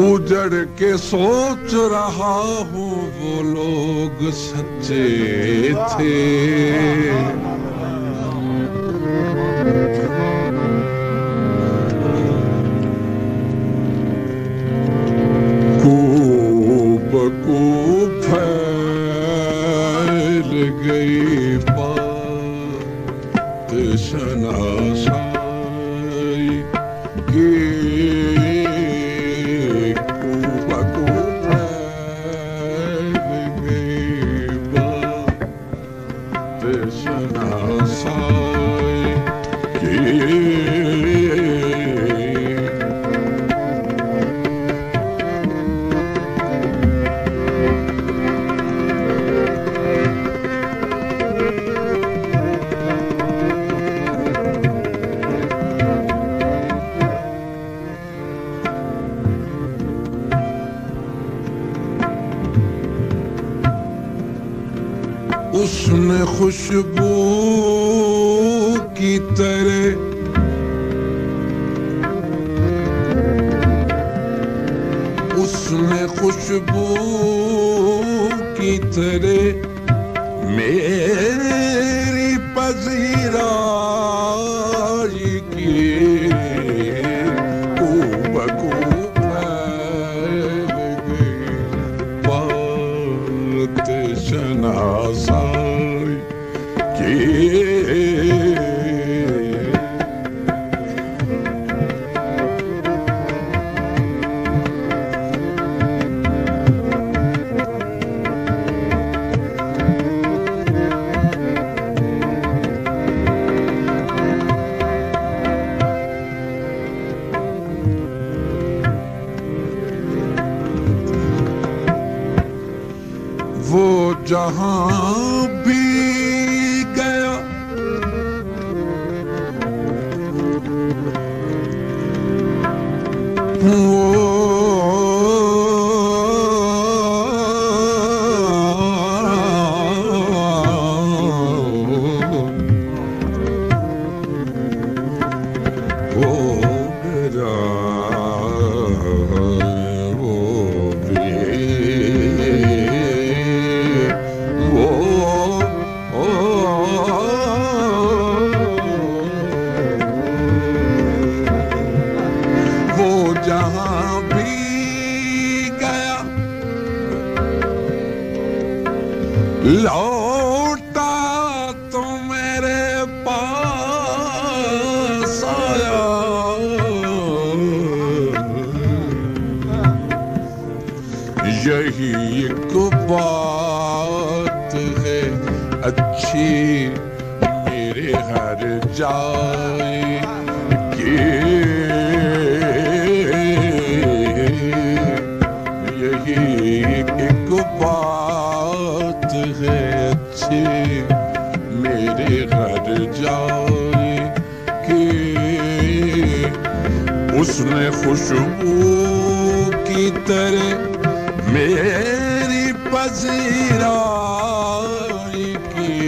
اجڑ کے سوچ رہا ہوں وہ لوگ سچے تھے خوب خوب پھیل گئی بات شناسائی کی اس نے خوشبو کی طرح اس نے خوشبو کی طرح میری پذیرائی کی خوب خوب پھیل گئی بات شناسائی کی وہ جہاں بھی گیا جہاں بھی گیا لوٹا تو میرے پاس آیا یہی ایک بات ہے اچھی میرے ہر جائے کی ایک بات ہے اچھی میرے گھر جائے کہ اس نے خوشبو کی طرح میری پذیرائی کی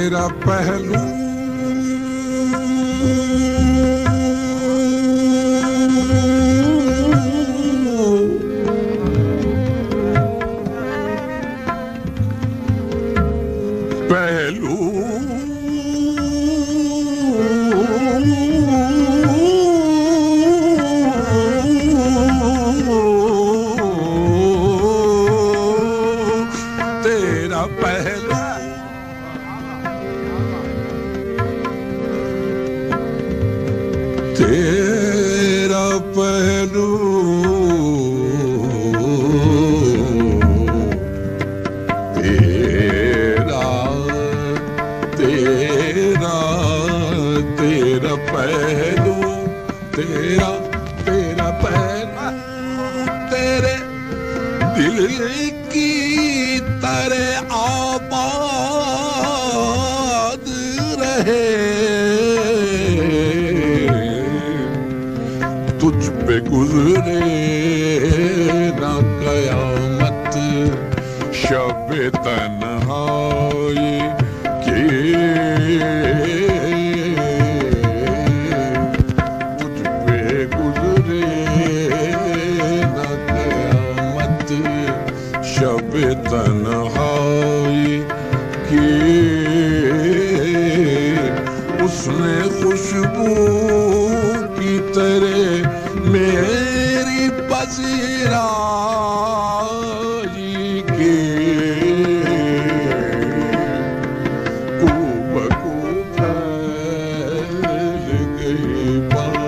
تیرا پہلو تیرا پہلو تیرا تیرا تیرا پہلو تیرا تیرا پہلو تیرے دل کی طرح آباد رہے تجھ پہ گزرے نہ قیامت شب تنہائی کی تجھ پہ گزرے نہ قیامت شب تنہائی کی اس نے خوشبو کی طرح میری پذیرائی کی کو بکو پھیل گئی بات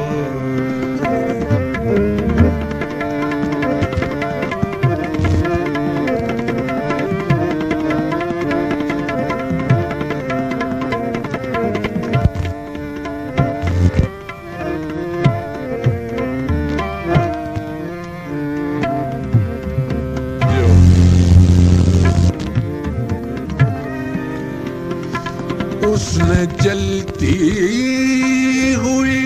اس نے جلتی ہوئی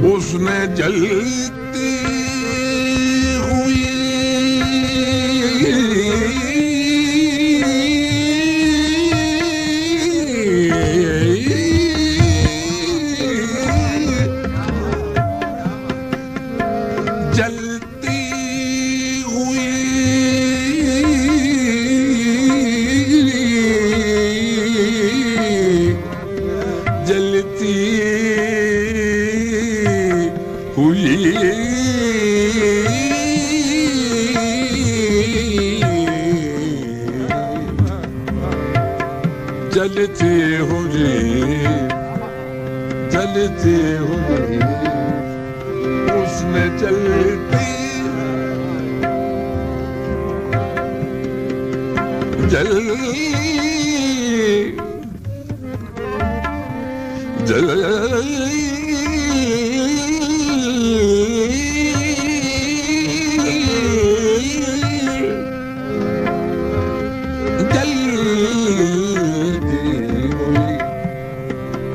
اس نے جلتی ہوئی جلتی ہوئی جلتی ہوئی جلتی ہوئی جلتی ہوئی اس نے جلتی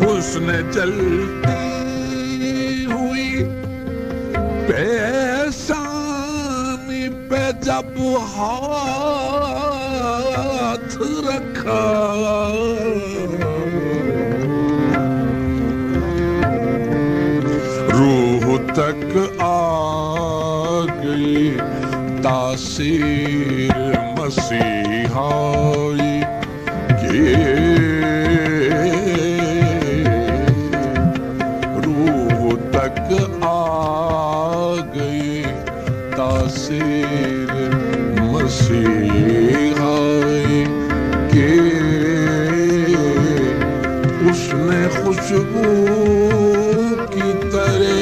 اس نے جلتی ہوئی پیشانی پہ جب ہاتھ رکھا روح تک آ گئی تاثیر مسیحائی کی آ گئی تاثیر مسیحائی کے اس نے خوشبو کی طرح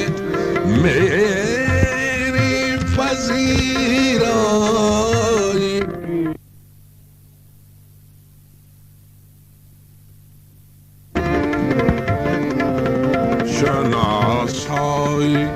میری پذیرائی شناسائی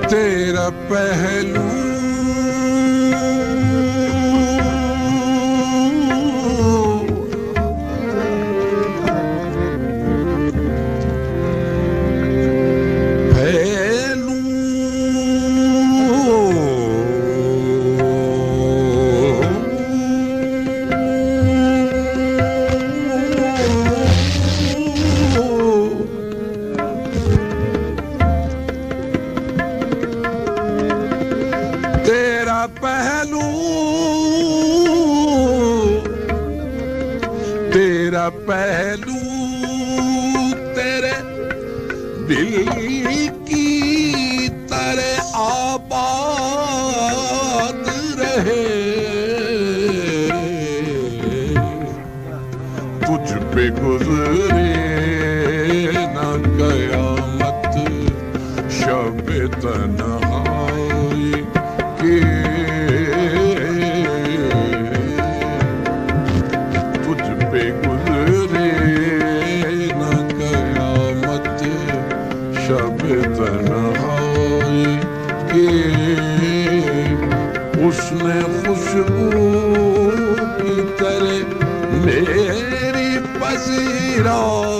تیرا پہلو تیرا پہلو تیرے دل کی طرح آباد رہے تجھ پہ گزرے نہ قیامت شب تنہائی کے شب تنہائی کے اس نے خوشبو کی طرح میری پذیرائی